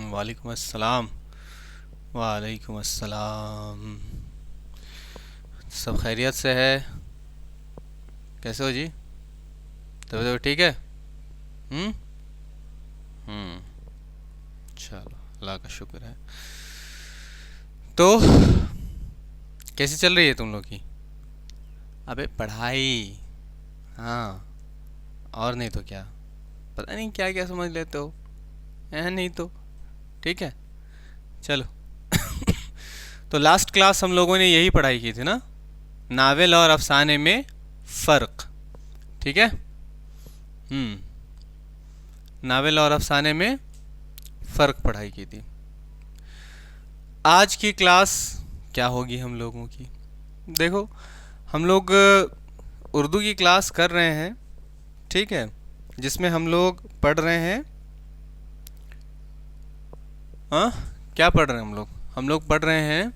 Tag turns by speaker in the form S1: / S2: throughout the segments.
S1: वालेकुम अस्सलाम। वालेकुम अस्सलाम। सब खैरियत से है? कैसे हो जी? तबीयत ठीक है? हम्म हम्म चलो, अल्लाह का शुक्र है। तो कैसी चल रही है तुम लोग की? अबे पढ़ाई। हाँ, और नहीं तो क्या। पता नहीं क्या क्या समझ लेते हो। है नहीं तो ठीक है, चलो। तो लास्ट क्लास हम लोगों ने यही पढ़ाई की थी ना, नावल और अफसाने में फ़र्क। ठीक है। हम्म नावल और अफसाने में फ़र्क पढ़ाई की थी। आज की क्लास क्या होगी हम लोगों की? देखो, हम लोग उर्दू की क्लास कर रहे हैं, ठीक है, जिसमें हम लोग पढ़ रहे हैं। हाँ, क्या पढ़ रहे हैं हम लोग? हम लोग पढ़ रहे हैं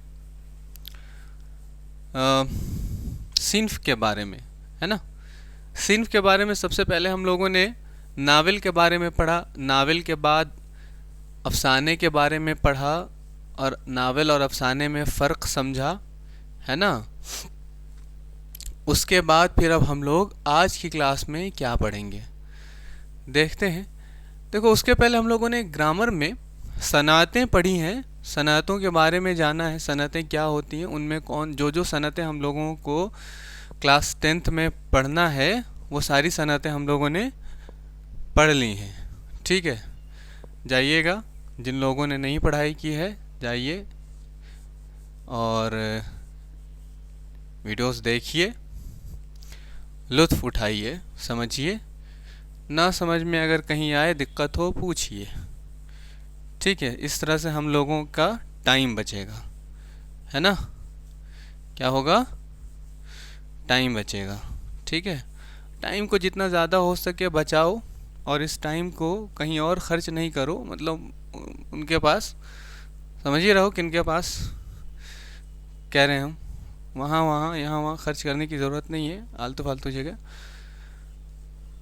S1: सिन्फ के बारे में, है ना। सिन्फ के बारे में सबसे पहले हम लोगों ने नावल के बारे में पढ़ा, नावल के बाद अफसाने के बारे में पढ़ा, और नावल और अफसाने में फ़र्क समझा, है ना। उसके बाद फिर अब हम लोग आज की क्लास में क्या पढ़ेंगे देखते हैं। देखो, उसके पहले हम लोगों ने ग्रामर में सनातें पढ़ी हैं, सनातों के बारे में जाना है, सनतें क्या होती हैं, उनमें कौन जो जो सनतें हम लोगों को क्लास 10th में पढ़ना है, वो सारी सनतें हम लोगों ने पढ़ ली हैं। ठीक है, जाइएगा, जिन लोगों ने नहीं पढ़ाई की है जाइए और वीडियोस देखिए, लुत्फ़ उठाइए, समझिए। ना समझ में अगर कहीं आए, दिक्कत हो, पूछिए। ठीक है, इस तरह से हम लोगों का टाइम बचेगा, है ना। क्या होगा? टाइम बचेगा। ठीक है, टाइम को जितना ज़्यादा हो सके बचाओ, और इस टाइम को कहीं और ख़र्च नहीं करो, मतलब उनके पास, समझ ही रहो किनके पास कह रहे हैं हम। वहाँ वहाँ यहाँ वहाँ खर्च करने की ज़रूरत नहीं है, आलतू फालतू जगह।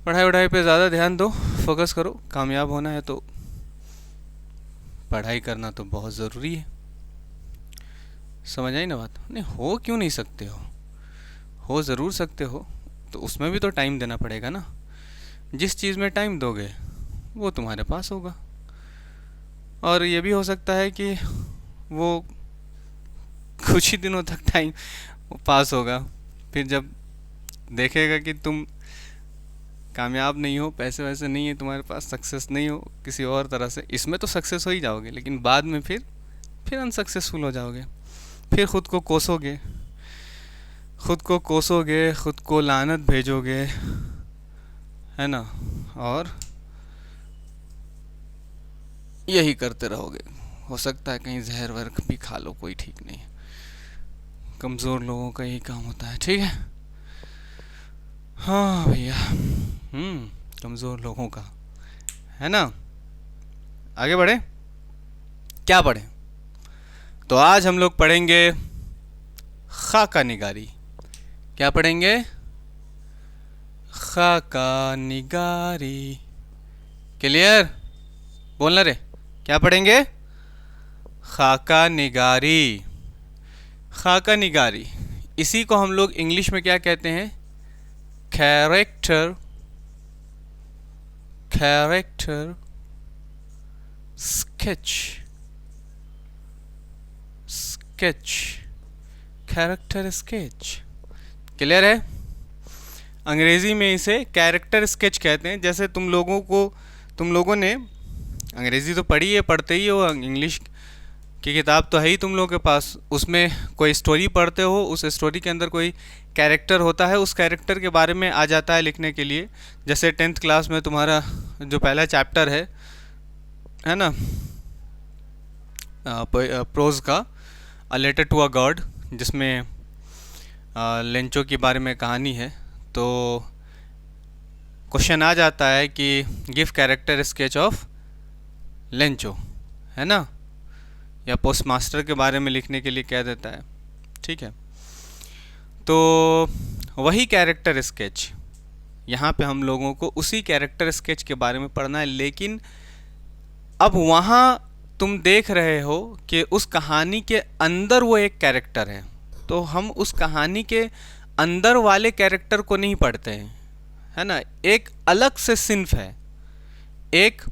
S1: पढ़ाई वढ़ाई पे ज़्यादा ध्यान दो, फोकस करो। कामयाब होना है तो पढ़ाई करना तो बहुत ज़रूरी है। समझ आई ना बात? नहीं हो क्यों नहीं सकते हो ज़रूर सकते हो। तो उसमें भी तो टाइम देना पड़ेगा ना। जिस चीज़ में टाइम दोगे वो तुम्हारे पास होगा। और ये भी हो सकता है कि वो कुछ ही दिनों तक टाइम पास होगा, फिर जब देखेगा कि तुम कामयाब नहीं हो, पैसे वैसे नहीं है तुम्हारे पास, सक्सेस नहीं हो किसी और तरह से, इसमें तो सक्सेस हो ही जाओगे, लेकिन बाद में फिर अनसक्सेसफुल हो जाओगे। फिर खुद को कोसोगे, खुद को लानत भेजोगे, है ना। और यही करते रहोगे। हो सकता है कहीं जहर वहर भी खा लो, कोई ठीक नहीं है। कमज़ोर लोगों का यही काम होता है, ठीक है। हाँ भैया, कमज़ोर लोगों का, है ना। आगे बढ़े, क्या पढ़ें? तो आज हम लोग पढ़ेंगे खाका निगारी। क्या पढ़ेंगे? खाका निगारी। क्लियर? बोलना रे, क्या पढ़ेंगे? खाका निगारी। खाका निगारी, इसी को हम लोग इंग्लिश में क्या कहते हैं? Character character sketch sketch character sketch. Clear है? अंग्रेज़ी में इसे कैरेक्टर स्केच कहते हैं। जैसे तुम लोगों ने अंग्रेज़ी तो पढ़ी है, पढ़ते ही हो, इंग्लिश की किताब तो है ही तुम लोगों के पास, उसमें कोई स्टोरी पढ़ते हो, उस स्टोरी के अंदर कोई कैरेक्टर होता है, उस कैरेक्टर के बारे में आ जाता है लिखने के लिए। जैसे 10th क्लास में तुम्हारा जो पहला चैप्टर है ना, प्रोज का, a letter to a god, जिसमें लेंचो के बारे में कहानी है। तो क्वेश्चन आ जाता है कि give character sketch of Lencho, है ना, या पोस्ट मास्टर के बारे में लिखने के लिए कह देता है। ठीक है, तो वही कैरेक्टर स्केच यहाँ पे हम लोगों को उसी कैरेक्टर स्केच के बारे में पढ़ना है, लेकिन अब वहाँ तुम देख रहे हो कि उस कहानी के अंदर वो एक कैरेक्टर है, तो हम उस कहानी के अंदर वाले कैरेक्टर को नहीं पढ़ते हैं, है ना। एक अलग से सिन्फ है, एक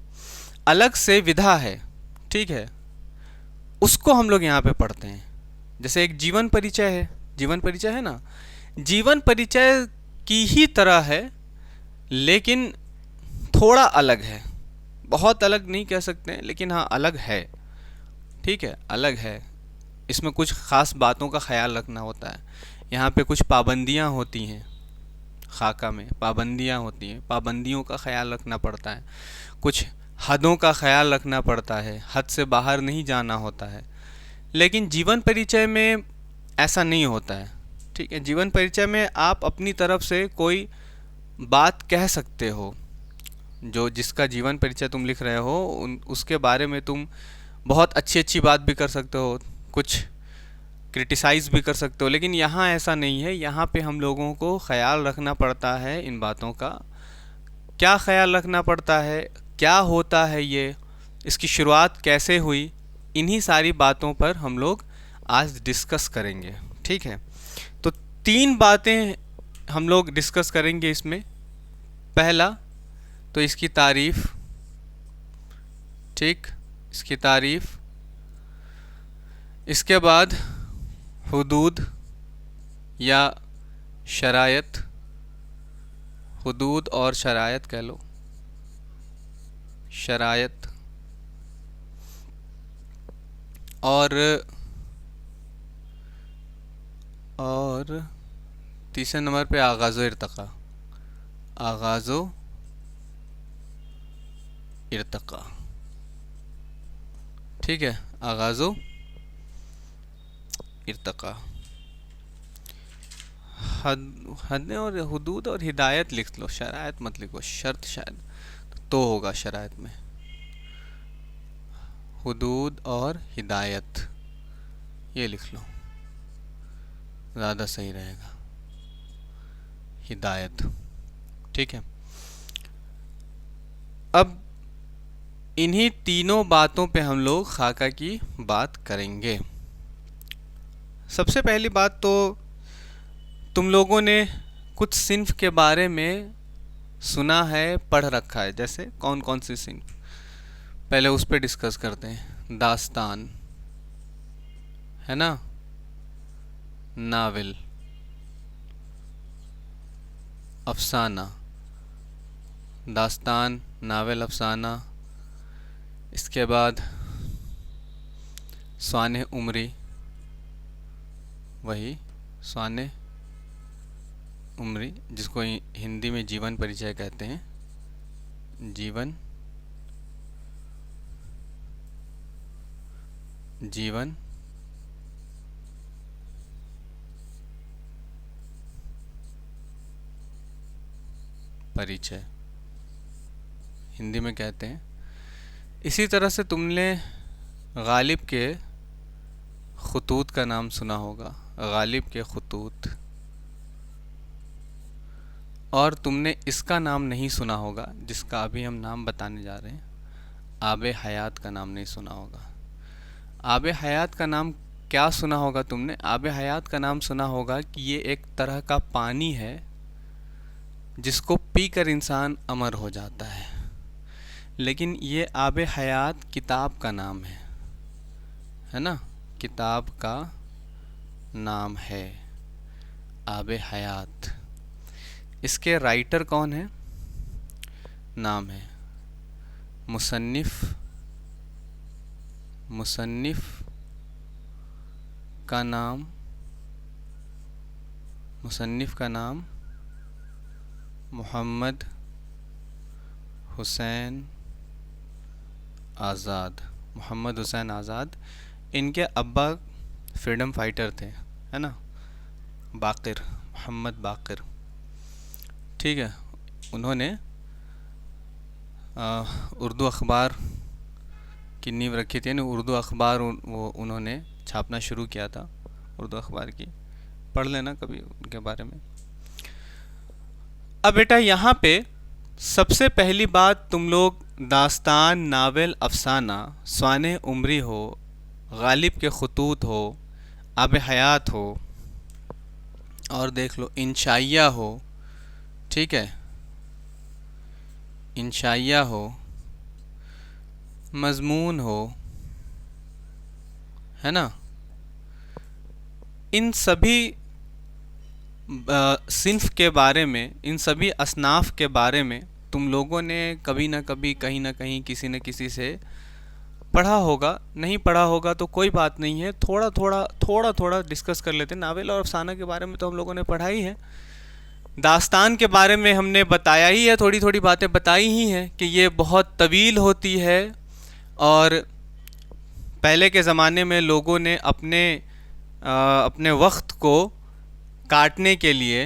S1: अलग से विधा है, ठीक है, उसको हम लोग यहाँ पे पढ़ते हैं। जैसे एक जीवन परिचय है, जीवन परिचय है ना, जीवन परिचय की ही तरह है, लेकिन थोड़ा अलग है, बहुत अलग नहीं कह सकते हैं, लेकिन हाँ अलग है, ठीक है, अलग है। इसमें कुछ ख़ास बातों का ख्याल रखना होता है। यहाँ पे कुछ पाबंदियाँ होती हैं, खाका में पाबंदियाँ होती हैं, पाबंदियों का ख्याल रखना पड़ता है, कुछ हदों का ख्याल रखना पड़ता है, हद से बाहर नहीं जाना होता है। लेकिन जीवन परिचय में ऐसा नहीं होता है, ठीक है। जीवन परिचय में आप अपनी तरफ से कोई बात कह सकते हो, जो जिसका जीवन परिचय तुम लिख रहे हो उसके बारे में तुम बहुत अच्छी अच्छी बात भी कर सकते हो, कुछ क्रिटिसाइज़ भी कर सकते हो। लेकिन यहाँ ऐसा नहीं है, यहाँ पे हम लोगों को ख्याल रखना पड़ता है इन बातों का। क्या ख्याल रखना पड़ता है, क्या होता है ये, इसकी शुरुआत कैसे हुई, इन्हीं सारी बातों पर हम लोग आज डिस्कस करेंगे, ठीक है। तो 3 बातें हम लोग डिस्कस करेंगे इसमें। पहला तो इसकी तारीफ़, ठीक, इसकी तारीफ़। इसके बाद हुदूद या शरायत, हुदूद और शरायत कह लो, शरायत। और तीसरे नंबर पे आगाज़ो इर्तक़ा, आगाज़ो इर्तक़ा, ठीक है, आगाज़ो इर्तक़ा। हदें और हुदूद और हिदायत लिख लो, शरायत मत लिखो, शर्त शायद तो होगा शरायत में। हुदूद और हिदायत ये लिख लो, ज़्यादा सही रहेगा, हिदायत, ठीक है। अब इन्हीं तीनों बातों पे हम लोग खाका की बात करेंगे। सबसे पहली बात तो तुम लोगों ने कुछ सिन्फ के बारे में सुना है, पढ़ रखा है, जैसे कौन कौन सी सिन्फ, पहले उस पे डिस्कस करते हैं। दास्तान है ना, नावल, अफसाना, दास्तान, नावल, अफसाना। इसके बाद स्वाने उमरी, वही स्वाने उमरी, जिसको हिंदी में जीवन परिचय कहते हैं, जीवन परिचय हिंदी में कहते हैं। इसी तरह से तुमने गालिब के खुतूत का नाम सुना होगा, गालिब के खुतूत। और तुमने इसका नाम नहीं सुना होगा जिसका अभी हम नाम बताने जा रहे हैं, आबे हयात का नाम नहीं सुना होगा। आबे हयात का नाम क्या सुना होगा तुमने? आबे हयात का नाम सुना होगा कि ये एक तरह का पानी है जिसको पीकर इंसान अमर हो जाता है। लेकिन ये आबे हयात किताब का नाम है ना, किताब का नाम है आबे हयात। इसके राइटर कौन है? नाम है मुसन्निफ का नाम मोहम्मद हुसैन आज़ाद। इनके अब्बा फ्रीडम फाइटर थे, है ना, बाक़िर, मोहम्मद बाक़िर, ठीक है। उन्होंने उर्दू अखबार की नींव रखी थी, यानी उर्दू अखबार वो उन्होंने छापना शुरू किया था, उर्दू अखबार की, पढ़ लेना कभी उनके बारे में। अब बेटा यहाँ पे सबसे पहली बात, तुम लोग दास्तान, नावल, अफसाना, स्वाने उमरी हो, गालिब के खतूत हो, आब हयात हो, और देख लो इंशाइया हो, ठीक है, इंशाइया हो, मजमून हो, है ना, इन सभी सिन्फ के बारे में, इन सभी असनाफ के बारे में तुम लोगों ने कभी ना कभी, कहीं ना कहीं, किसी न किसी से पढ़ा होगा। नहीं पढ़ा होगा तो कोई बात नहीं है, थोड़ा थोड़ा डिस्कस कर लेते हैं। नावल और अफसाना के बारे में तो हम लोगों ने पढ़ा ही है, दास्तान के बारे में हमने बताया ही है, थोड़ी थोड़ी बातें बताई ही हैं कि ये बहुत तवील होती है, और पहले के ज़माने में लोगों ने अपने वक्त को काटने के लिए,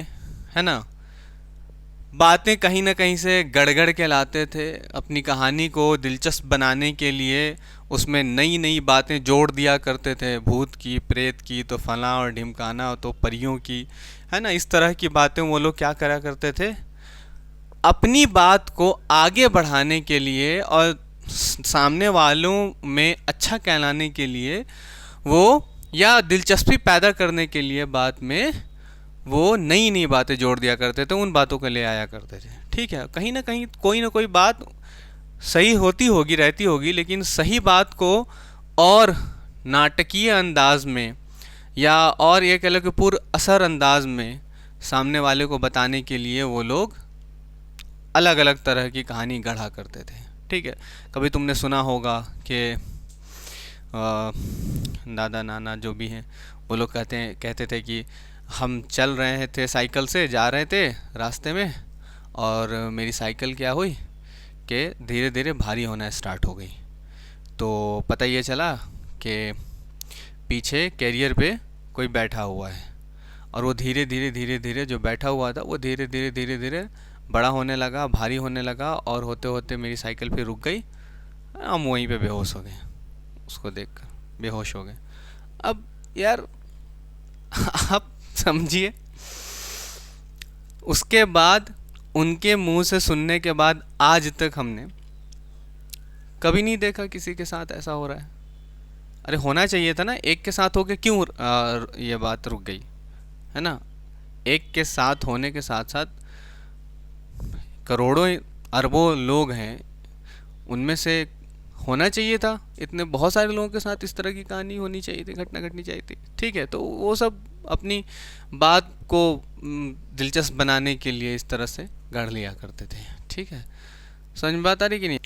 S1: है ना, बातें कहीं ना कहीं से गड़गड़ के लाते थे, अपनी कहानी को दिलचस्प बनाने के लिए उसमें नई नई बातें जोड़ दिया करते थे, भूत की, प्रेत की, तो फलां और ढिमकाना, तो परियों की, है ना, इस तरह की बातें वो लोग क्या करा करते थे, अपनी बात को आगे बढ़ाने के लिए और सामने वालों में अच्छा कहलाने के लिए, वो या दिलचस्पी पैदा करने के लिए बात में वो नई नई बातें जोड़ दिया करते थे, उन बातों को ले आया करते थे। ठीक है, कहीं ना कहीं कोई ना कोई बात सही होती होगी, रहती होगी, लेकिन सही बात को और नाटकीय अंदाज में, या और ये कह लो कि पूर्ण असर अंदाज में सामने वाले को बताने के लिए वो लोग अलग अलग तरह की कहानी गढ़ा करते थे। ठीक है, कभी तुमने सुना होगा कि दादा नाना जो भी हैं वो लोग कहते थे कि हम चल रहे थे, साइकिल से जा रहे थे रास्ते में, और मेरी साइकिल क्या हुई कि धीरे धीरे भारी होना स्टार्ट हो गई। तो पता ये चला कि पीछे कैरियर पे कोई बैठा हुआ है, और वो धीरे धीरे जो बैठा हुआ था वो धीरे धीरे बड़ा होने लगा, भारी होने लगा, और होते होते मेरी साइकिल पे रुक गई। हम वहीं पे बेहोश हो गए, उसको देखकर बेहोश हो गए। अब यार आप समझिए, उसके बाद उनके मुंह से सुनने के बाद आज तक हमने कभी नहीं देखा किसी के साथ ऐसा हो रहा है। अरे होना चाहिए था ना, एक के साथ होके क्यों ये बात रुक गई, है ना। एक के साथ होने के साथ साथ करोड़ों अरबों लोग हैं, उनमें से होना चाहिए था, इतने बहुत सारे लोगों के साथ इस तरह की कहानी होनी चाहिए थी, घटना घटनी चाहिए थी। ठीक है, तो वो सब अपनी बात को दिलचस्प बनाने के लिए इस तरह से गढ़ लिया करते थे। ठीक है, समझ में बात आ रही कि नहीं।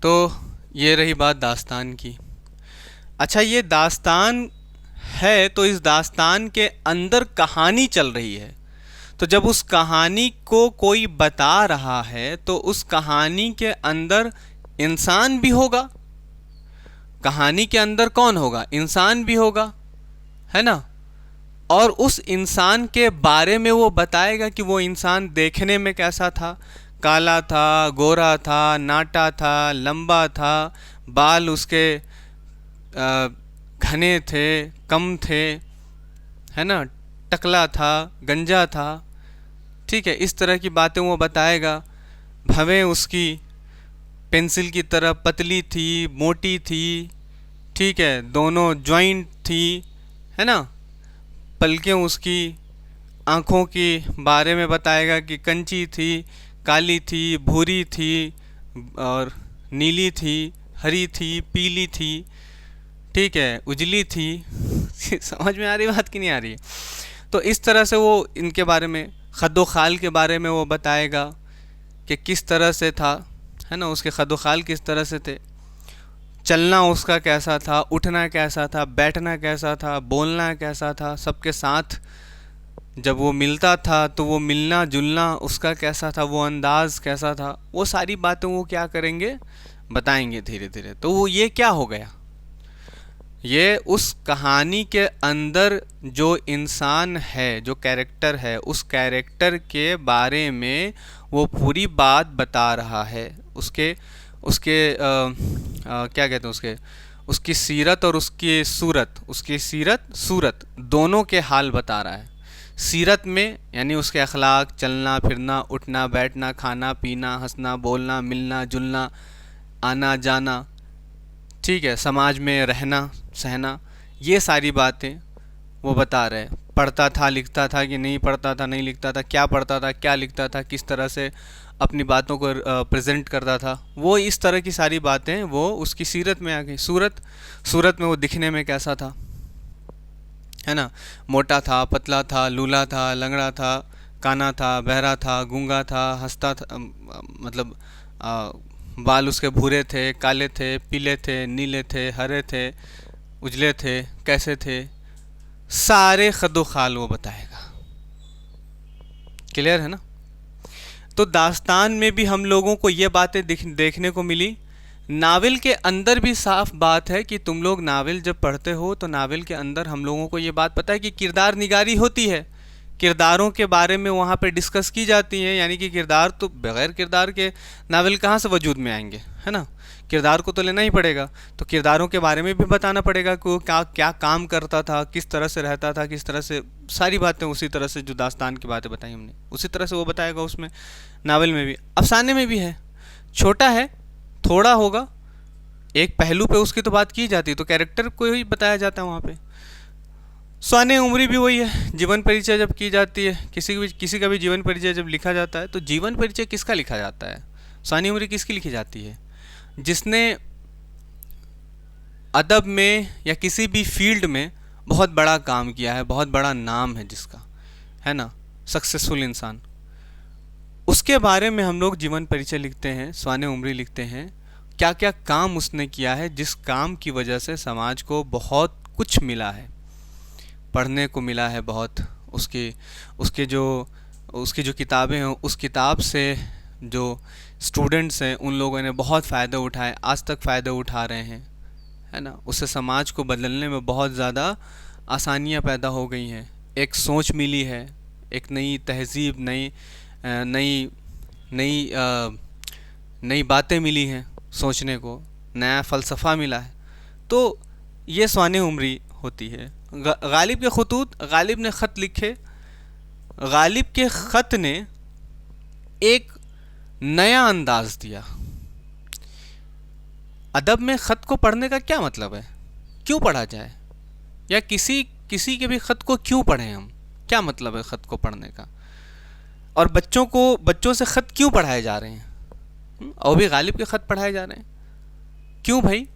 S1: तो ये रही बात दास्तान की। अच्छा, ये दास्तान है तो इस दास्तान के अंदर कहानी चल रही है, तो जब उस कहानी को कोई बता रहा है तो उस कहानी के अंदर इंसान भी होगा। कहानी के अंदर कौन होगा? इंसान भी होगा, है ना। और उस इंसान के बारे में वो बताएगा कि वो इंसान देखने में कैसा था, काला था, गोरा था, नाटा था, लंबा था, बाल उसके घने थे, कम थे, है ना, टकला था, गंजा था। ठीक है, इस तरह की बातें वो बताएगा। भवें उसकी पेंसिल की तरह पतली थी, मोटी थी, ठीक है, दोनों जॉइंट थी, है ना। पलकें उसकी आँखों के बारे में बताएगा कि कंची थी, काली थी, भूरी थी, और नीली थी, हरी थी, पीली थी, ठीक है, उजली थी। समझ में आ रही बात कि नहीं आ रही? तो इस तरह से वो इनके बारे में, खद्दो खाल के बारे में वो बताएगा कि किस तरह से था, है ना, उसके खद्दो खाल किस तरह से थे, चलना उसका कैसा था, उठना कैसा था, बैठना कैसा था, बोलना कैसा था, सबके साथ जब वो मिलता था तो वो मिलना जुलना उसका कैसा था, वो अंदाज़ कैसा था, वो सारी बातें वो क्या करेंगे, बताएंगे धीरे धीरे। तो वो ये क्या हो गया, ये उस कहानी के अंदर जो इंसान है, जो कैरेक्टर है, उस कैरेक्टर के बारे में वो पूरी बात बता रहा है। उसके क्या कहते हैं, उसकी सीरत और उसकी सूरत दोनों के हाल बता रहा है। सीरत में यानी उसके अखलाक, चलना फिरना, उठना बैठना, खाना पीना, हंसना बोलना, मिलना जुलना, आना जाना, ठीक है, समाज में रहना सहना, ये सारी बातें वो बता रहे हैं। पढ़ता था लिखता था कि नहीं पढ़ता था नहीं लिखता था, क्या पढ़ता था क्या लिखता था, किस तरह से अपनी बातों को प्रेजेंट करता था, वो इस तरह की सारी बातें वो उसकी सीरत में आ गई। सूरत में वो दिखने में कैसा था, है ना, मोटा था, पतला था, लूला था, लंगड़ा था, काना था, बहरा था, गूंगा था, हंसता था, मतलब बाल उसके भूरे थे, काले थे, पीले थे, नीले थे, हरे थे, उजले थे, कैसे थे, सारे खदो खाल वो बताएगा। क्लियर है ना। तो दास्तान में भी हम लोगों को ये बातें देखने को मिली। नावल के अंदर भी साफ बात है कि तुम लोग नावल जब पढ़ते हो तो नावल के अंदर हम लोगों को ये बात पता है कि किरदार निगारी होती है, किरदारों के बारे में वहाँ पे डिस्कस की जाती है। यानी कि किरदार तो बगैर किरदार के नावल कहाँ से वजूद में आएंगे, है ना, किरदार को तो लेना ही पड़ेगा। तो किरदारों के बारे में भी बताना पड़ेगा कि वो क्या क्या काम करता था, किस तरह से रहता था, किस तरह से, सारी बातें उसी तरह से जो दास्तान की बातें बताई हमने उसी तरह से वो बताएगा उसमें। नावल में भी, अफसाने में भी है, छोटा है, थोड़ा होगा, एक पहलू पे उसकी तो बात की जाती है, तो कैरेक्टर को ही बताया जाता है वहाँ पे। स्वाने उम्री भी वही है, जीवन परिचय जब की जाती है, किसी का भी जीवन परिचय जब लिखा जाता है तो जीवन परिचय किसका लिखा जाता है, स्वानी उम्री किसकी लिखी जाती है, जिसने अदब में या किसी भी फील्ड में बहुत बड़ा काम किया है, बहुत बड़ा नाम है जिसका, है ना, सक्सेसफुल इंसान, उसके बारे में हम लोग जीवन परिचय लिखते हैं, स्वाने उम्री लिखते हैं, क्या क्या काम उसने किया है, जिस काम की वजह से समाज को बहुत कुछ मिला है, पढ़ने को मिला है बहुत, उसकी जो किताबें हैं, उस किताब से जो स्टूडेंट्स हैं उन लोगों ने बहुत फ़ायदा उठाए, आज तक फ़ायदा उठा रहे हैं, है ना, उससे समाज को बदलने में बहुत ज़्यादा आसानियाँ पैदा हो गई हैं, एक सोच मिली है, एक नई तहज़ीब, नई नई नई बातें मिली हैं सोचने को, नया फ़लसफ़ा मिला है। तो ये स्वाने उम्री होती है। गालिब के खतूत, गालिब ने ख़त लिखे, गालिब के ख़त ने एक नया अंदाज दिया। अदब में ख़त को पढ़ने का क्या मतलब है, क्यों पढ़ा जाए, या किसी के भी ख़त को क्यों पढ़ें हम, क्या मतलब है ख़त को पढ़ने का, और बच्चों से ख़त क्यों पढ़ाए जा रहे हैं, और भी गालिब के ख़त पढ़ाए जा रहे हैं, क्यों भाई?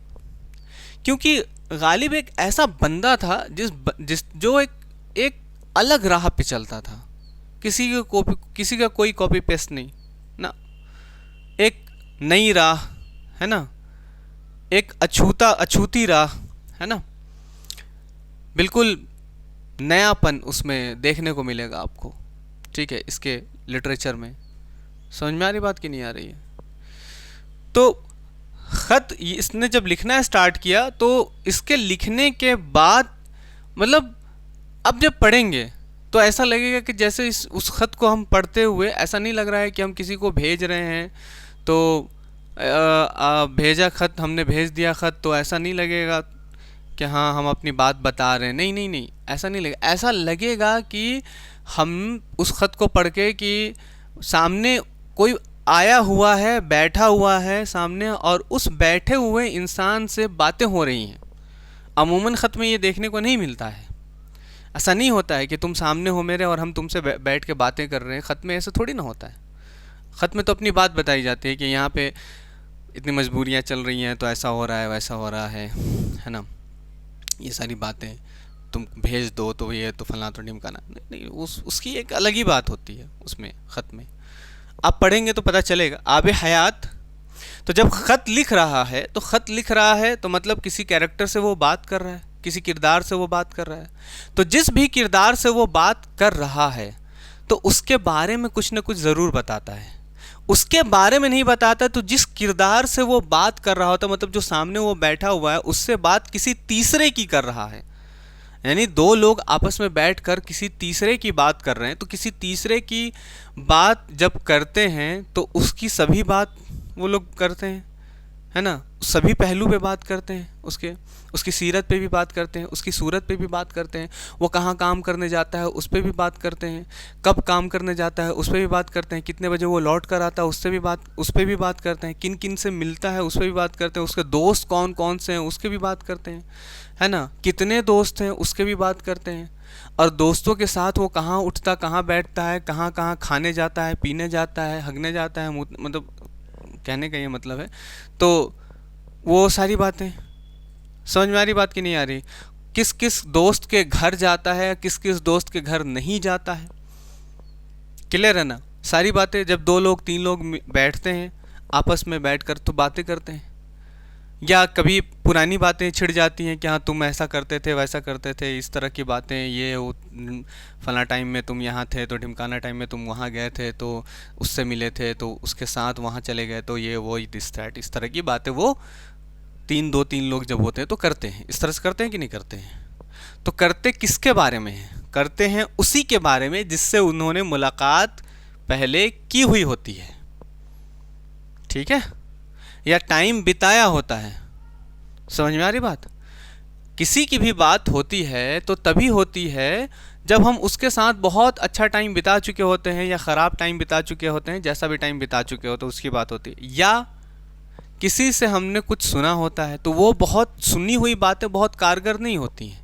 S1: क्योंकि गालिब एक ऐसा बंदा था जो एक अलग राह पे चलता था, किसी का कोई कॉपी पेस्ट नहीं ना, एक नई राह, है ना, एक अछूती राह, है ना, बिल्कुल नयापन उसमें देखने को मिलेगा आपको, ठीक है, इसके लिटरेचर में। समझ में आ रही बात कि नहीं आ रही है? तो ख़त इसने जब लिखना स्टार्ट किया तो इसके लिखने के बाद, मतलब अब जब पढ़ेंगे तो ऐसा लगेगा कि जैसे उस ख़त को हम पढ़ते हुए ऐसा नहीं लग रहा है कि हम किसी को भेज रहे हैं, तो भेजा ख़त, हमने भेज दिया ख़त, तो ऐसा नहीं लगेगा कि हाँ हम अपनी बात बता रहे हैं, नहीं, ऐसा नहीं लगेगा। ऐसा लगेगा कि हम उस ख़त को पढ़ के कि सामने कोई आया हुआ है, बैठा हुआ है सामने, और उस बैठे हुए इंसान से बातें हो रही हैं। अमूमन ख़त में ये देखने को नहीं मिलता है, ऐसा नहीं होता है कि तुम सामने हो मेरे और हम तुमसे बैठ के बातें कर रहे हैं। ख़त में ऐसा थोड़ी ना होता है। ख़त में तो अपनी बात बताई जाती है कि यहाँ पे इतनी मजबूरियाँ चल रही हैं, तो ऐसा हो रहा है, वैसा हो रहा है ना, ये सारी बातें तुम भेज दो तो ये तो फलाना तो ढिमकाना नहीं, उसकी एक अलग ही बात होती है उसमें, ख़त में आप पढ़ेंगे तो पता चलेगा। आबे हयात, तो जब ख़त लिख रहा है तो ख़त लिख रहा है तो मतलब किसी कैरेक्टर से वो बात कर रहा है, किसी किरदार से वो बात कर रहा है। तो जिस भी किरदार से वो बात कर रहा है तो उसके बारे में कुछ ना कुछ ज़रूर बताता है। उसके बारे में नहीं बताता तो जिस किरदार से वो बात कर रहा होता, मतलब जो सामने वो बैठा हुआ है उससे बात किसी तीसरे की कर रहा है, यानी दो लोग आपस में बैठकर किसी तीसरे की बात कर रहे हैं, तो किसी तीसरे की बात जब करते हैं तो उसकी सभी बात वो लोग करते हैं, है ना, सभी पहलू पे बात करते हैं उसके, उसकी सीरत पे भी बात करते हैं, उसकी सूरत पे भी बात करते हैं, वो कहाँ काम करने जाता है उस पे भी बात करते हैं, कब काम करने जाता है उस पे भी बात करते हैं, कितने बजे वो लौट कर आता है उस पे भी बात करते हैं, किन किन से मिलता है उस पे भी बात करते हैं, उसके दोस्त कौन कौन से हैं उसके भी बात करते हैं, है ना, कितने दोस्त हैं उसके भी बात करते हैं, और दोस्तों के साथ वो कहाँ उठता कहाँ बैठता है, कहाँ कहाँ खाने जाता है, पीने जाता है, हगने जाता है, मतलब कहने का ये मतलब है। तो वो सारी बातें समझ में आ रही बात की नहीं आ रही, किस किस दोस्त के घर जाता है, किस किस दोस्त के घर नहीं जाता है, क्लियर है ना। सारी बातें जब दो लोग तीन लोग बैठते हैं आपस में बैठकर तो बातें करते हैं, या कभी पुरानी बातें छिड़ जाती हैं कि हाँ तुम ऐसा करते थे वैसा करते थे, इस तरह की बातें, ये वो फला टाइम में तुम यहाँ थे तो ढिमकाना टाइम में तुम वहाँ गए थे तो उससे मिले थे तो उसके साथ वहाँ चले गए तो ये वो दिस दैट, इस तरह की बातें वो दो तीन लोग जब होते हैं तो करते हैं। इस तरह से करते हैं कि नहीं करते हैं? तो करते किसके बारे में हैं? करते हैं उसी के बारे में जिससे उन्होंने मुलाकात पहले की हुई होती है, ठीक है, या टाइम बिताया होता है। समझ में आ रही बात? किसी की भी बात होती है तो तभी होती है जब हम उसके साथ बहुत अच्छा टाइम बिता चुके होते हैं या ख़राब टाइम बिता चुके होते हैं, जैसा भी टाइम बिता चुके होते हैं उसकी बात होती है, या किसी से हमने कुछ सुना होता है तो वो बहुत सुनी हुई बातें बहुत कारगर नहीं होती हैं।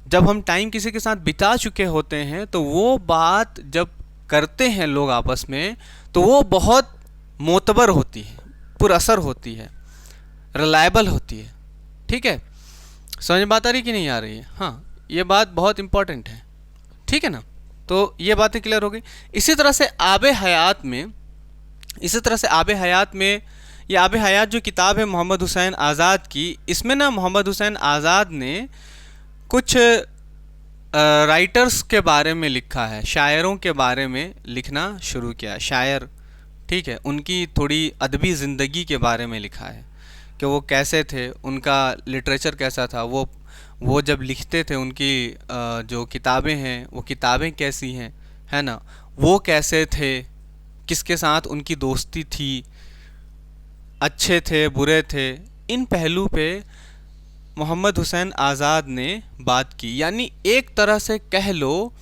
S1: जब हम टाइम किसी के साथ बिता चुके होते हैं तो वो बात जब करते हैं लोग आपस में तो वो बहुत मोतबर होती है, पुरअसर होती है, रिलायबल होती है, ठीक है। समझ में बात आ रही कि नहीं आ रही है? हाँ, ये बात बहुत इंपॉर्टेंट है, ठीक है ना। तो ये बातें क्लियर हो गई। इसी तरह से आबे हयात में, ये आबे हयात जो किताब है मोहम्मद हुसैन आज़ाद की, इसमें ना मोहम्मद हुसैन आज़ाद ने कुछ राइटर्स के बारे में लिखा है, शायरों के बारे में लिखना शुरू किया, शायर, ठीक है, उनकी थोड़ी अदबी ज़िंदगी के बारे में लिखा है कि वो कैसे थे, उनका लिटरेचर कैसा था, वो जब लिखते थे उनकी जो किताबें हैं वो किताबें कैसी हैं, है ना, वो कैसे थे, किसके साथ उनकी दोस्ती थी, अच्छे थे बुरे थे, इन पहलू पे मोहम्मद हुसैन आज़ाद ने बात की। यानी एक तरह से कह लो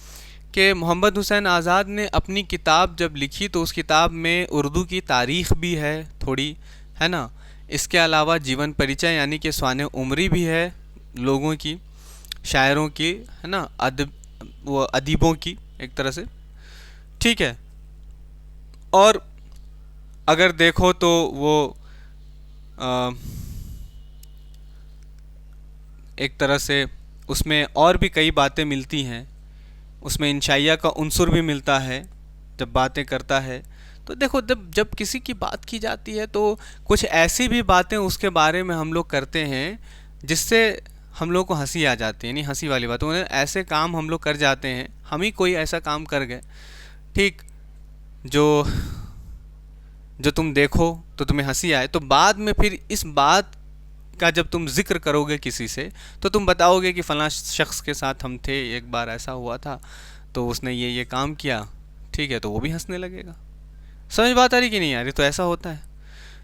S1: कि मोहम्मद हुसैन आज़ाद ने अपनी किताब जब लिखी तो उस किताब में उर्दू की तारीख़ भी है थोड़ी, है ना, इसके अलावा जीवन परिचय यानी कि स्वाने उम्री भी है लोगों की, शायरों की, है ना, वो अदीबों की एक तरह से, ठीक है। और अगर देखो तो वो एक तरह से उसमें और भी कई बातें मिलती हैं, उसमें इंशाइया का उनसुर भी मिलता है जब बातें करता है। तो देखो जब जब किसी की बात की जाती है तो कुछ ऐसी भी बातें उसके बारे में हम लोग करते हैं जिससे हम लोग को हंसी आ जाती है, नहीं हंसी वाली बात, उन्हें ऐसे काम हम लोग कर जाते हैं, हम ही कोई ऐसा काम कर गए, ठीक, जो जो तुम देखो तो तुम्हें हंसी आए, तो बाद में फिर इस बात का जब तुम जिक्र करोगे किसी से तो तुम बताओगे कि फ़लाँ शख्स के साथ हम थे, एक बार ऐसा हुआ था तो उसने ये काम किया, ठीक है, तो वो भी हंसने लगेगा। समझ बात आ रही कि नहीं आ रही? तो ऐसा होता है।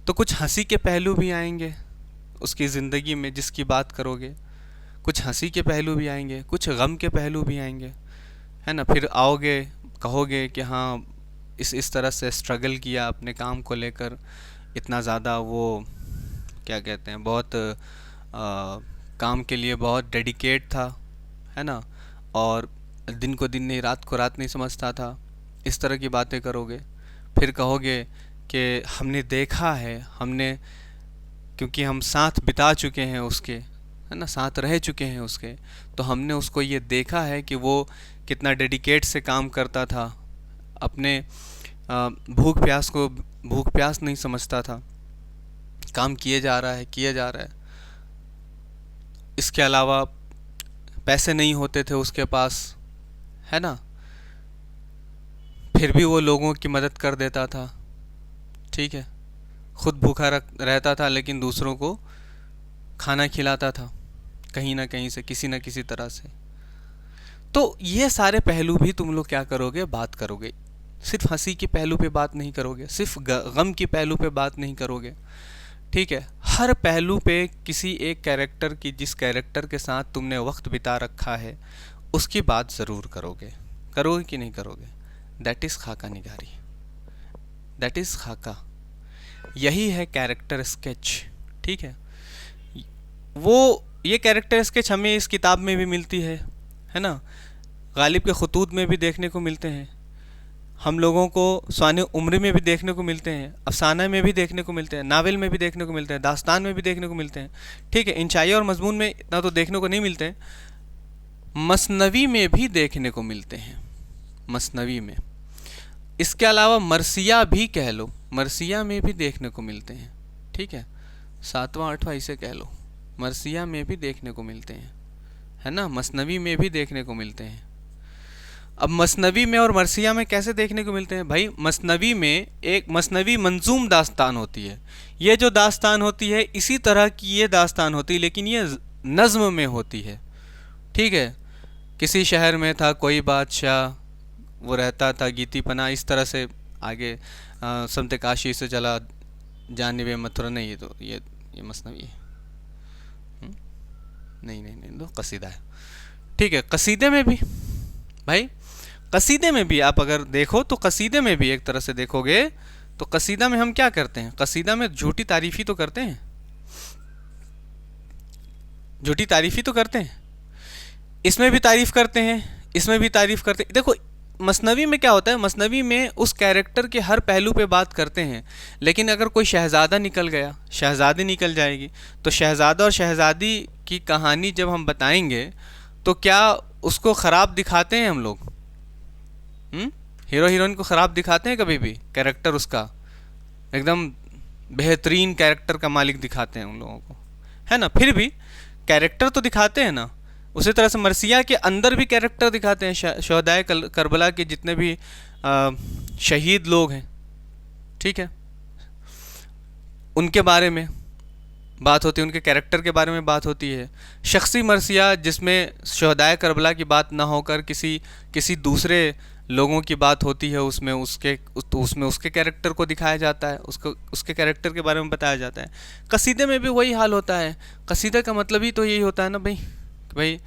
S1: तो कुछ हंसी के पहलू भी आएंगे उसकी ज़िंदगी में जिसकी बात करोगे, कुछ हंसी के पहलू भी आएंगे, कुछ गम के पहलू भी आएंगे, है ना। फिर आओगे कहोगे कि हाँ इस तरह से स्ट्रगल किया अपने काम को लेकर, इतना ज़्यादा वो क्या कहते हैं, बहुत काम के लिए बहुत डेडिकेट था, है ना, और दिन को दिन नहीं रात को रात नहीं समझता था, इस तरह की बातें करोगे। फिर कहोगे कि हमने देखा है, हमने, क्योंकि हम साथ बिता चुके हैं उसके, है ना, साथ रह चुके हैं उसके, तो हमने उसको ये देखा है कि वो कितना डेडिकेट से काम करता था, अपने भूख प्यास नहीं समझता था, काम किए जा रहा है। इसके अलावा पैसे नहीं होते थे उसके पास, है ना, फिर भी वो लोगों की मदद कर देता था, ठीक है, खुद भूखा रहता था लेकिन दूसरों को खाना खिलाता था कहीं ना कहीं से, किसी न किसी तरह से। तो ये सारे पहलू भी तुम लोग क्या करोगे, बात करोगे। सिर्फ हंसी के पहलू पे बात नहीं करोगे, सिर्फ गम के पहलू पे बात नहीं करोगे, ठीक है, हर पहलू पे किसी एक कैरेक्टर की, जिस कैरेक्टर के साथ तुमने वक्त बिता रखा है उसकी बात ज़रूर करोगे। करोगे कि नहीं करोगे? दैट इज़ खाका निगारी, दैट इज़ खाका, यही है कैरेक्टर स्केच। ठीक है, वो ये कैरेक्टर स्केच हमें इस किताब में भी मिलती है ना, गालिब के खतूत में भी देखने को मिलते हैं, हम लोगों को स्वाने उम्र में भी देखने को मिलते हैं, अफसाना में भी देखने को मिलते हैं, नावल में भी देखने को मिलते हैं, दास्तान में भी देखने को मिलते हैं। ठीक है, इंशाई और मजमून में इतना तो देखने को नहीं मिलते हैं, मसनवी में भी देखने को मिलते हैं, मसनवी में। इसके अलावा मरसिया भी कह लो, मरसिया में भी देखने को मिलते हैं। ठीक है, 7वां 8वां इसे कह लो, मरसिया में भी देखने को मिलते हैं, है ना, मसनवी में भी देखने को मिलते हैं। अब मसनवी में और मरसिया में कैसे देखने को मिलते हैं भाई? मसनवी में एक मसनवी मंजूम दास्तान होती है, ये जो दास्तान होती है इसी तरह की ये दास्तान होती है, लेकिन ये नज़्म में होती है। ठीक है, किसी शहर में था कोई बादशाह, वो रहता था गीती पना, इस तरह से आगे समते काशी से चला जानिबे मथुरा, नहीं ये तो ये मसनवी है। नहीं नहीं नहीं, तो कसीदा है। ठीक है, कसीदे में भी भाई, कसीदे में भी आप अगर देखो तो कसीदे में भी एक तरह से देखोगे तो कसीदा में हम क्या करते हैं? कसीदा में झूठी तारीफ ही तो करते हैं, झूठी तारीफ ही तो करते हैं। इसमें भी तारीफ करते हैं, इसमें भी तारीफ करते हैं। देखो मसनवी में क्या होता है, मसनवी में उस कैरेक्टर के हर पहलू पे बात करते हैं, लेकिन अगर कोई शहज़ादा निकल गया, शहज़ादी निकल जाएगी, तो शहज़ादा और शहज़ादी की कहानी जब हम बताएंगे तो क्या उसको ख़राब दिखाते हैं हम लोग? हीरो हीरोइन को ख़राब दिखाते हैं कभी भी? कैरेक्टर उसका एकदम बेहतरीन कैरेक्टर का मालिक दिखाते हैं उन लोगों को, है ना? फिर भी कैरेक्टर तो दिखाते हैं ना। उसी तरह से मरसिया के अंदर भी कैरेक्टर दिखाते हैं, शहदाए करबला के जितने भी शहीद लोग हैं, ठीक है, उनके बारे में बात होती है, उनके कैरेक्टर के बारे में बात होती है। शख्सी मरसिया जिसमें शहदाए करबला की बात ना होकर किसी दूसरे लोगों की बात होती है, उसमें उसके कैरेक्टर को दिखाया जाता है, उसके कैरेक्टर के बारे में बताया जाता है। कसीदे में भी वही हाल होता है। कसीदे का मतलब ही तो यही होता है ना भाई, कि भाई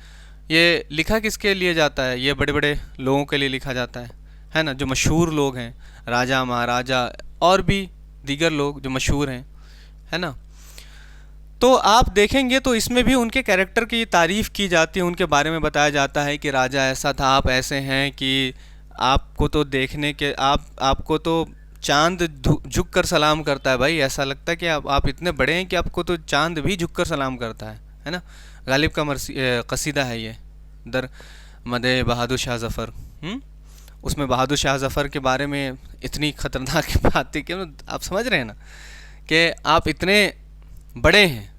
S1: ये लिखा किसके लिए जाता है? ये बड़े बड़े लोगों के लिए लिखा जाता है ना, जो मशहूर लोग हैं, राजा महाराजा और भी दीगर लोग जो मशहूर हैं, है ना। तो आप देखेंगे तो इसमें भी उनके कैरेक्टर की तारीफ़ की जाती है, उनके बारे में बताया जाता है कि राजा ऐसा था, आप ऐसे हैं कि आपको तो देखने के आपको तो चांद झुक कर सलाम करता है भाई, ऐसा लगता है कि आप इतने बड़े हैं कि आपको तो चांद भी झुक कर सलाम करता है ना। गालिब का कसीदा है ये, दर मदे बहादुर शाह ज़फ़र। उसमें बहादुर शाह ज़फ़र के बारे में इतनी ख़तरनाक बात थी कि आप समझ रहे हैं ना, कि आप इतने बड़े हैं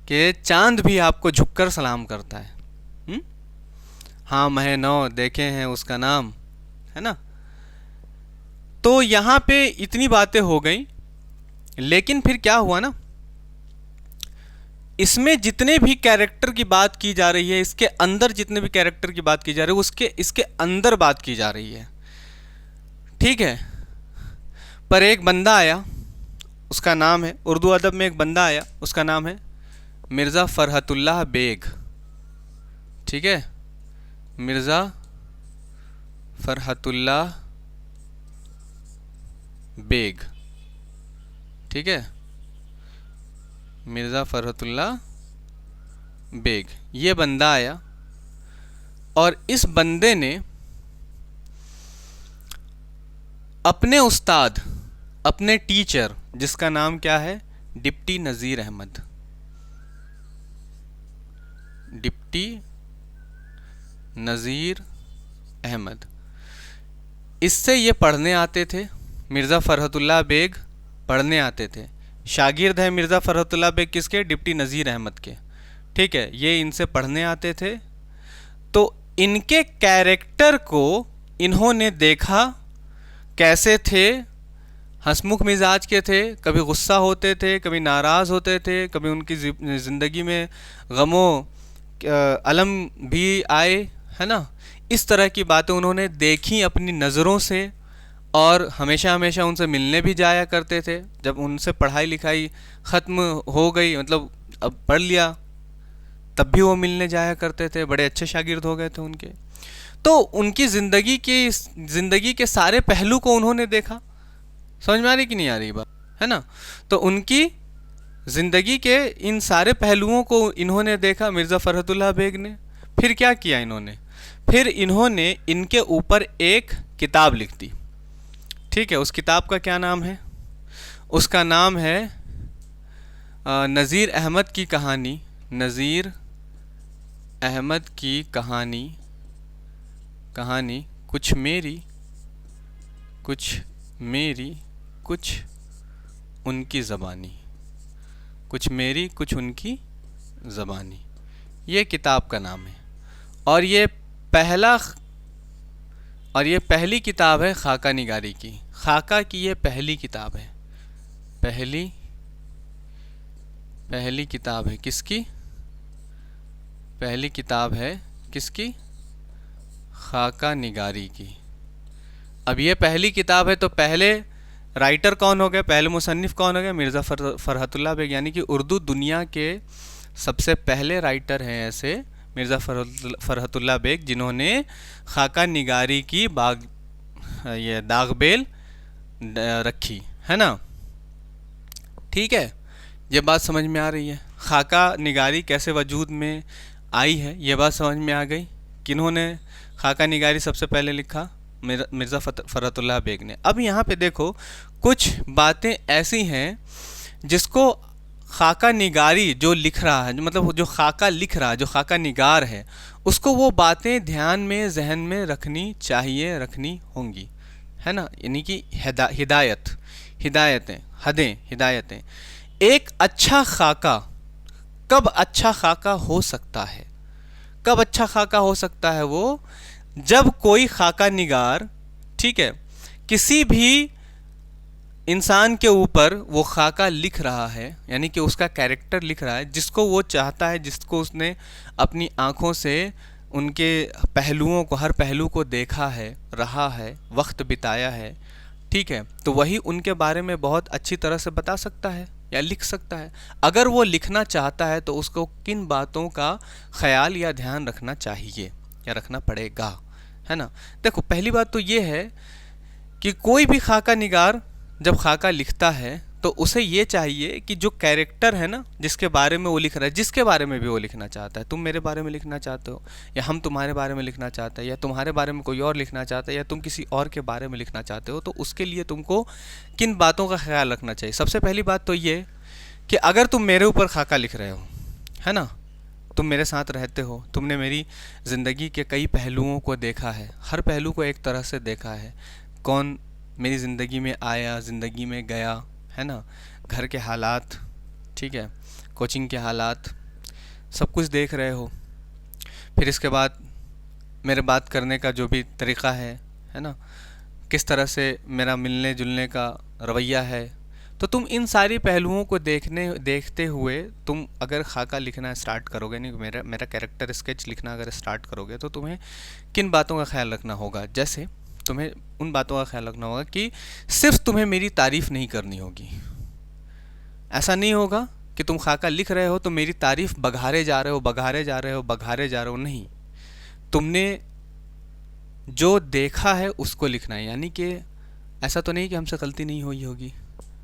S1: कि चांद भी आपको झुककर सलाम करता है। हाँ महे नौ देखे हैं उसका नाम, है ना। तो यहाँ पे इतनी बातें हो गई, लेकिन फिर क्या हुआ ना, इसमें जितने भी कैरेक्टर की बात की जा रही है, इसके अंदर जितने भी कैरेक्टर की बात की जा रही है, इसके अंदर बात की जा रही है, ठीक है। पर एक बंदा आया, उसका नाम है, उर्दू अदब में एक बंदा आया, उसका नाम है मिर्ज़ा फ़रहतुल्लाह बेग, ठीक है, मिर्ज़ा फ़रहतुल्लाह बेग, ठीक है, मिर्ज़ा फ़रहतुल्लाह बेग, ये बंदा आया और इस बंदे ने अपने उस्ताद, अपने टीचर, जिसका नाम क्या है, डिप्टी नज़ीर अहमद, डिप्टी नज़ीर अहमद, इससे ये पढ़ने आते थे। मिर्ज़ा फ़रहतुल्लाह बेग पढ़ने आते थे, शागिर्द है मिर्ज़ा फ़रहतुल्लाह बेग किसके? डिप्टी नज़ीर अहमद के, ठीक है। ये इनसे पढ़ने आते थे, तो इनके कैरेक्टर को इन्होंने देखा कैसे थे, हंसमुख मिजाज के थे, कभी गुस्सा होते थे, कभी नाराज़ होते थे, कभी उनकी ज़िंदगी में गमो अलम भी आए, है ना। इस तरह की बातें उन्होंने देखी अपनी नज़रों से और हमेशा हमेशा उनसे मिलने भी जाया करते थे। जब उनसे पढ़ाई लिखाई ख़त्म हो गई, मतलब अब पढ़ लिया, तब भी वो मिलने जाया करते थे, बड़े अच्छे शागिर्द हो गए थे उनके। तो उनकी ज़िंदगी के सारे पहलू को उन्होंने देखा। समझ में आ रही कि नहीं आ रही बात, है ना? तो उनकी ज़िंदगी के इन सारे पहलुओं को इन्होंने देखा, मिर्ज़ा फ़रहतुल्लाह बेग ने। फिर क्या किया इन्होंने? फिर इन्होंने इनके ऊपर एक किताब लिख दी। ठीक है, उस किताब का क्या नाम है? उसका नाम है नज़ीर अहमद की कहानी। नज़ीर अहमद की कहानी, कुछ मेरी, कुछ मेरी, कुछ उनकी ज़बानी। कुछ मेरी, कुछ उनकी ज़बानी, ये किताब का नाम है। और ये पहली किताब है खाका निगारी की। खाका की ये पहली किताब है। पहली किताब है किसकी? पहली किताब है किसकी? खाका निगारी की। अब ये पहली किताब है तो पहले राइटर कौन हो गए, पहले मुसन्निफ़ कौन हो गए? मिर्ज़ा फ़रहतुल्लाह बेग, यानी कि उर्दू दुनिया के सबसे पहले राइटर हैं ऐसे मिर्ज़ा फ़रहतुल्लाह बेग, जिन्होंने खाका निगारी की ये दागबेल रखी, है ना? ठीक है, ये बात समझ में आ रही है। खाका निगारी कैसे वजूद में आई है, ये बात समझ में आ गई। किन्होंने खाका निगारी सबसे पहले लिखा? मिर्ज़ा फ़रहतुल्लाह बेग ने। अब यहाँ पे देखो, कुछ बातें ऐसी हैं जिसको खाका निगारी जो लिख रहा है, मतलब जो खाका लिख रहा है, जो खाका निगार है, उसको वो बातें ध्यान में, जहन में रखनी चाहिए, रखनी होंगी, है ना? यानी कि हिदायतें। एक अच्छा खाका कब अच्छा खाका हो सकता है? कब अच्छा खाका हो सकता है? वो जब कोई खाका निगार, ठीक है, किसी भी इंसान के ऊपर वो खाका लिख रहा है, यानी कि उसका कैरेक्टर लिख रहा है, जिसको वो चाहता है, जिसको उसने अपनी आँखों से उनके पहलुओं को, हर पहलू को देखा है, रहा है, वक्त बिताया है, ठीक है, तो वही उनके बारे में बहुत अच्छी तरह से बता सकता है या लिख सकता है। अगर वो लिखना चाहता है तो उसको किन बातों का ख्याल या ध्यान रखना चाहिए या रखना पड़ेगा, है ना? देखो, पहली बात तो ये है कि कोई भी खाका निगार जब खाका लिखता है तो उसे ये चाहिए कि जो कैरेक्टर है ना, जिसके बारे में वो लिख रहा है, जिसके बारे में भी वो लिखना चाहता है, तुम मेरे बारे में लिखना चाहते हो, या हम तुम्हारे बारे में लिखना चाहते हैं, या तुम्हारे बारे में कोई और लिखना चाहता है, या तुम किसी और के बारे में लिखना चाहते हो, तो उसके लिए तुमको किन बातों का ख्याल रखना चाहिए? सबसे पहली बात तो ये कि अगर तुम मेरे ऊपर खाका लिख रहे हो, है ना, तुम मेरे साथ रहते हो, तुमने मेरी ज़िंदगी के कई पहलुओं को देखा है, हर पहलू को एक तरह से देखा है, कौन मेरी ज़िंदगी में आया, ज़िंदगी में गया, है ना, घर के हालात, ठीक है, कोचिंग के हालात, सब कुछ देख रहे हो। फिर इसके बाद मेरे बात करने का जो भी तरीक़ा है ना, किस तरह से मेरा मिलने जुलने का रवैया है, तो तुम इन सारी पहलुओं को देखते हुए तुम अगर खाका लिखना स्टार्ट करोगे, नहीं मेरा कैरेक्टर स्केच लिखना अगर स्टार्ट करोगे, तो तुम्हें किन बातों का ख्याल रखना होगा? जैसे तुम्हें उन बातों का ख्याल रखना होगा कि सिर्फ तुम्हें मेरी तारीफ़ नहीं करनी होगी। ऐसा नहीं होगा कि तुम खाका लिख रहे हो तो मेरी तारीफ़ बघारे जा रहे हो, नहीं, तुमने जो देखा है उसको लिखना है। यानी कि ऐसा तो नहीं कि हमसे गलती नहीं हुई होगी,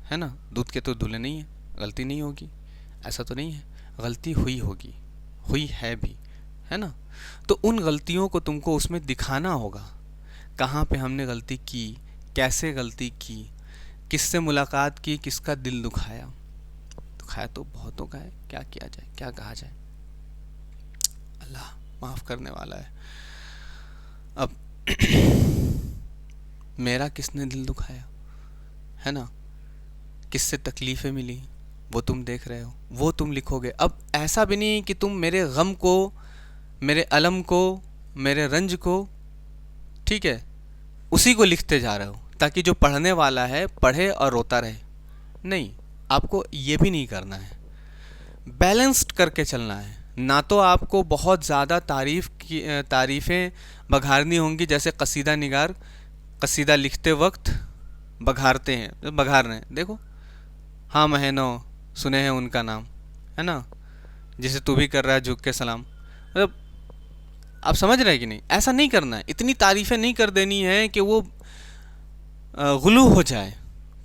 S1: है ना, दूध के तो धुले नहीं है, गलती नहीं होगी, ऐसा तो नहीं है, गलती हुई होगी, हुई है भी, है ना। तो उन गलतियों को तुमको उसमें दिखाना होगा, कहाँ पे हमने गलती की, कैसे गलती की, किससे मुलाकात की, किसका दिल दुखाया तो बहुतों का है, क्या किया जाए, क्या कहा जाए, अल्लाह माफ़ करने वाला है। अब मेरा किसने दिल दुखाया, है ना, किससे तकलीफ़ें मिली, वो तुम देख रहे हो, वो तुम लिखोगे। अब ऐसा भी नहीं कि तुम मेरे गम को, मेरे अलम को, मेरे रंज को, ठीक है, उसी को लिखते जा रहे हो ताकि जो पढ़ने वाला है पढ़े और रोता रहे। नहीं, आपको ये भी नहीं करना है, बैलेंस्ड करके चलना है। ना तो आपको बहुत ज़्यादा तारीफ़ें बघारनी होंगी, जैसे कसीदा निगार कसीदा लिखते वक्त बघारते हैं, बघार रहे हैं, देखो। हाँ महीनों सुने हैं उनका नाम, है ना, जिसे तू भी कर रहा है झुक के सलाम। मतलब आप समझ रहे हैं कि नहीं? ऐसा नहीं करना है, इतनी तारीफ़ें नहीं कर देनी है कि वो गुलू हो जाए।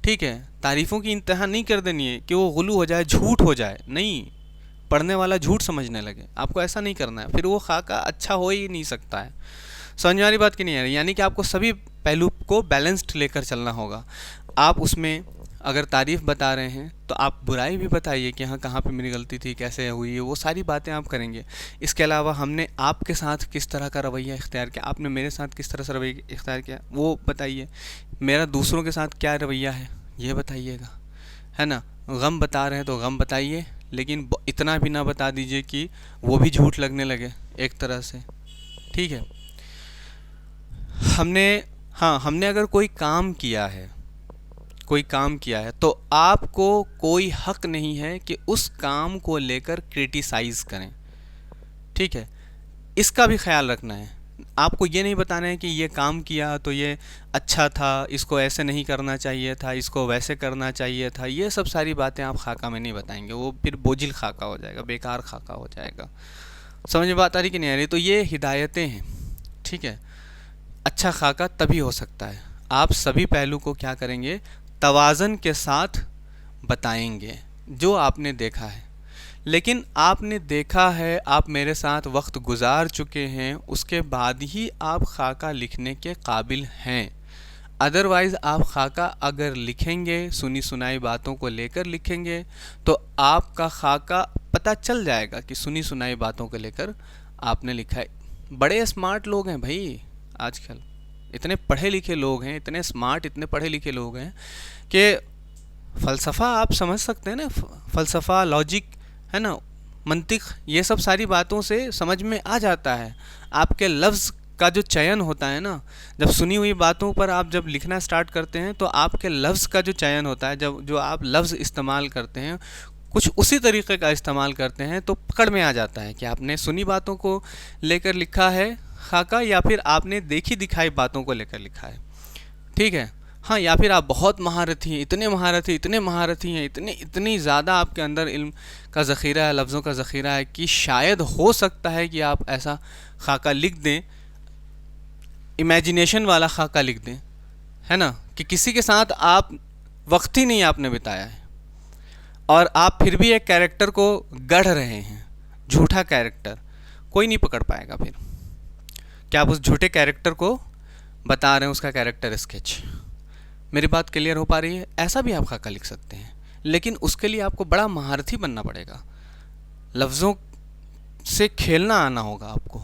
S1: ठीक है, तारीफ़ों की इंतहा नहीं कर देनी है कि वो गुलू हो जाए, झूठ हो जाए, नहीं, पढ़ने वाला झूठ समझने लगे। आपको ऐसा नहीं करना है, फिर वो खाका अच्छा हो ही नहीं सकता है। समझ में आ रही बात की नहीं आ रही? यानी कि आपको सभी पहलू को बैलेंस्ड लेकर चलना होगा। आप उसमें अगर तारीफ़ बता रहे हैं तो आप बुराई भी बताइए कि हाँ कहाँ पे मेरी गलती थी, कैसे हुई है, वो सारी बातें आप करेंगे। इसके अलावा हमने आपके साथ किस तरह का रवैया इख्तियार किया, आपने मेरे साथ किस तरह से रवैया इख्तियार किया, वो बताइए। मेरा दूसरों के साथ क्या रवैया है ये बताइएगा, है ना। गम बता रहे हैं तो गम बताइए, लेकिन इतना भी ना बता दीजिए कि वो भी झूठ लगने लगे एक तरह से। ठीक है, हमने, हाँ हमने अगर कोई काम किया है, कोई काम किया है तो आपको कोई हक नहीं है कि उस काम को लेकर क्रिटिसाइज़ करें। ठीक है, इसका भी ख्याल रखना है। आपको ये नहीं बताना है कि ये काम किया तो ये अच्छा था, इसको ऐसे नहीं करना चाहिए था, इसको वैसे करना चाहिए था, ये सब सारी बातें आप खाका में नहीं बताएंगे, वो फिर बोझिल खाका हो जाएगा, बेकार खाका हो जाएगा। समझ में बात आ रही कि नहीं आ रही? तो ये हिदायतें हैं। ठीक है, अच्छा खाका तभी हो सकता है, आप सभी पहलू को क्या करेंगे, तवाज़न के साथ बताएंगे जो आपने देखा है। लेकिन आपने देखा है, आप मेरे साथ वक्त गुजार चुके हैं, उसके बाद ही आप खाका लिखने के काबिल हैं। अदरवाइज़ आप खाका अगर लिखेंगे, सुनी सुनाई बातों को लेकर लिखेंगे, तो आपका खाका पता चल जाएगा कि सुनी सुनाई बातों को लेकर आपने लिखा है। बड़े स्मार्ट लोग हैं भाई आजकल, इतने पढ़े लिखे लोग हैं, इतने स्मार्ट, इतने पढ़े लिखे लोग हैं कि फ़लसफ़ा आप समझ सकते हैं ना, फ़लसफ़ा, लॉजिक, है ना, मंतिक, ये सब सारी बातों से समझ में आ जाता है। आपके लफ्ज़ का जो चयन होता है ना, जब सुनी हुई बातों पर आप जब लिखना स्टार्ट करते हैं तो आपके लफ्ज़ का जो चयन होता है, जब जो आप लफ्ज़ इस्तेमाल करते हैं कुछ उसी तरीके का इस्तेमाल करते हैं, तो पकड़ में आ जाता है कि आपने सुनी बातों को लेकर लिखा है खाका या फिर आपने देखी दिखाई बातों को लेकर लिखा है। ठीक है, हाँ, या फिर आप बहुत महारथी हैं, इतने महारथी, इतने महारथी हैं, इतनी ज़्यादा आपके अंदर इल्म का ज़ख़ीरा है, लफ्ज़ों का ज़ख़ीरा है कि शायद हो सकता है कि आप ऐसा खाका लिख दें, इमेजिनेशन वाला खाका लिख दें, है ना, कि किसी के साथ आप वक्त ही नहीं आपने बिताया है और आप फिर भी एक कैरेक्टर को गढ़ रहे हैं, झूठा कैरेक्टर, कोई नहीं पकड़ पाएगा फिर क्या आप उस झूठे कैरेक्टर को बता रहे हैं, उसका कैरेक्टर स्केच। मेरी बात क्लियर हो पा रही है? ऐसा भी आप खाका लिख सकते हैं, लेकिन उसके लिए आपको बड़ा महारथी बनना पड़ेगा, लफ्ज़ों से खेलना आना होगा आपको।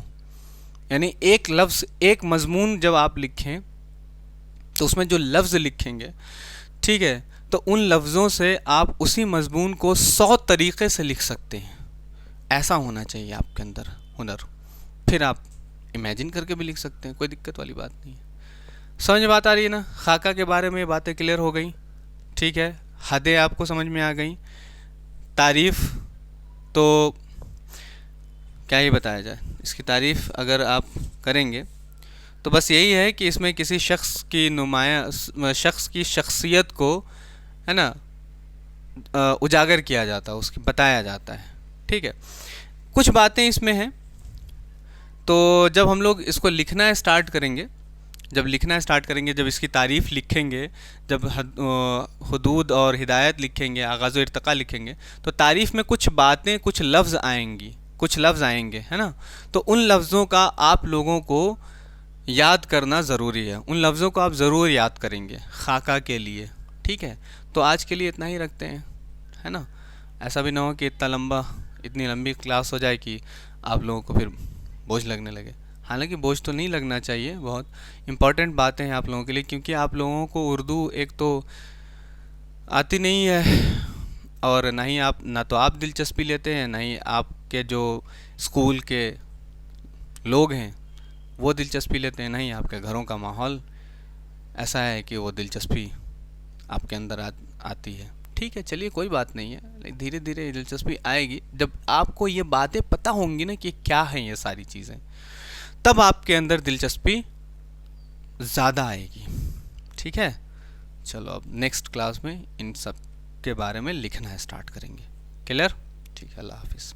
S1: यानी एक लफ्ज़, एक मज़मून जब आप लिखें तो उसमें जो लफ्ज़ लिखेंगे, ठीक है, तो उन लफ्ज़ों से आप उसी मज़मून को 100 तरीक़े से लिख सकते हैं। ऐसा होना चाहिए आपके अंदर हुनर। फिर आप इमेजिन करके भी लिख सकते हैं, कोई दिक्कत वाली बात नहीं है। समझ में बात आ रही है ना? खाका के बारे में बातें क्लियर हो गई, ठीक है, हदें आपको समझ में आ गई। तारीफ़ तो क्या ही बताया जाए, इसकी तारीफ़ अगर आप करेंगे तो बस यही है कि इसमें किसी शख्स की शख्स की शख्सियत को, है ना, उजागर किया जाता है, उसकी बताया जाता है। ठीक है, कुछ बातें इसमें हैं। तो जब हम लोग इसको लिखना स्टार्ट करेंगे, जब इसकी तारीफ़ लिखेंगे, जब हुदूद और हिदायत लिखेंगे, आगाज़ व इर्तिक़ा लिखेंगे, तो तारीफ़ में कुछ बातें, कुछ लफ्ज़ आएंगे, है ना। तो उन लफ्ज़ों का आप लोगों को याद करना ज़रूरी है, उन लफ्ज़ों को आप ज़रूर याद करेंगे खाका के लिए। ठीक है, तो आज के लिए इतना ही रखते हैं, है ना। ऐसा भी ना हो कि इतनी लंबी क्लास हो जाए कि आप लोगों को फिर बोझ लगने लगे। हालांकि बोझ तो नहीं लगना चाहिए, बहुत इम्पॉर्टेंट बातें हैं आप लोगों के लिए, क्योंकि आप लोगों को उर्दू एक तो आती नहीं है और ना तो आप दिलचस्पी लेते हैं, ना ही आपके जो स्कूल के लोग हैं वो दिलचस्पी लेते हैं, ना ही आपके घरों का माहौल ऐसा है कि वो दिलचस्पी आपके अंदर आती है। ठीक है, चलिए कोई बात नहीं है, धीरे धीरे दिलचस्पी आएगी जब आपको ये बातें पता होंगी ना कि क्या हैं ये सारी चीज़ें, तब आपके अंदर दिलचस्पी ज़्यादा आएगी। ठीक है। चलो अब नेक्स्ट क्लास में इन सब के बारे में लिखना है स्टार्ट करेंगे। क्लियर? ठीक है, अल्लाह हाफिज़।